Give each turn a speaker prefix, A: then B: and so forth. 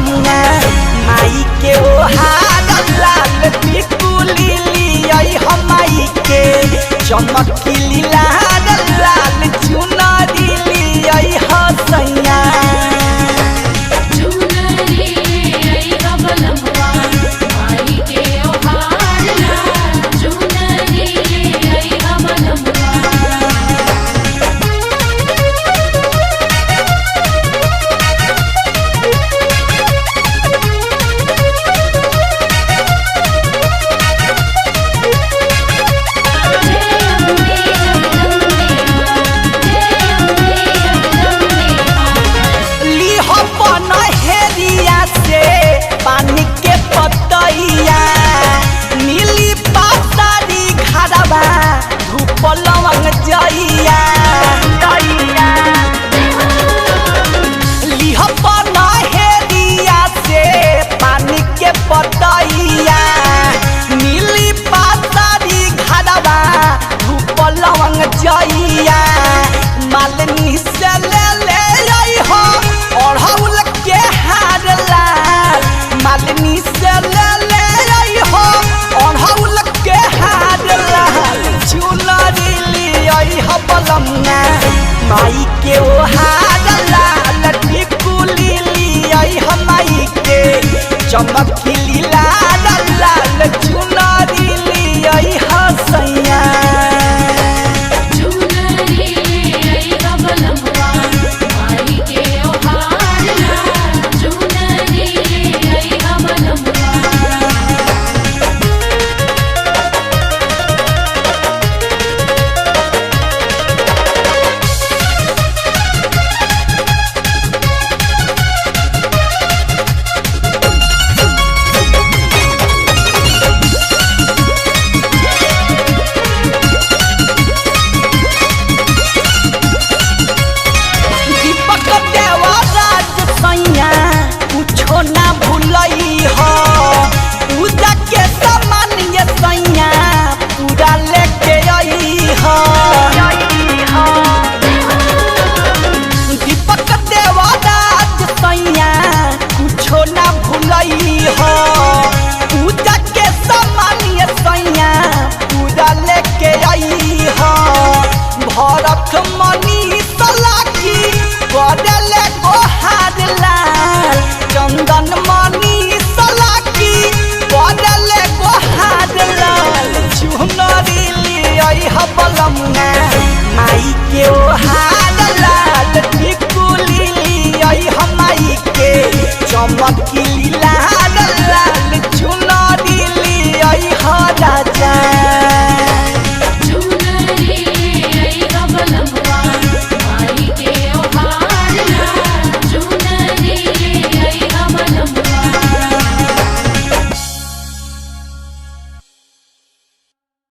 A: बलमुआ माई के ओहार लाल टिकुली लियाई हम माई के चमकीली लाल लाल चुनरी लियाई हसैया पानी के पतैया नीली पातारी घरवा धूप लवंग जइया लिह पनहेरिया से पानी के पतैया नीली पातारी घरवा धूप लवंग जइया मालनी से ले आई हो ओढ़ौल के हार लाल मालनी से ले आई हो ओढ़ौल के हार लाल चुनरी लियाई हो बलमुआ माई के ओहार लाल टिकुली लियाई हो माई के चमकीली लाल लाल चुनरी लियाई हो सैया ना भूलई हो पूजा के सामान ये सैया पूरा लेके आई हो दीपक देवराज सैया कुछो ना भूलई हो पूजा के सामान ये सैया पूरा लेके आई हो भरत मनी सलाकी बदले गोहार लाल चंदन मनी सलाकी बदले गोहार लाल चुनरी लियाई हो बलमुआ माई के ओहार लाल टिकुली लियाई हो माई के चमकीली लाल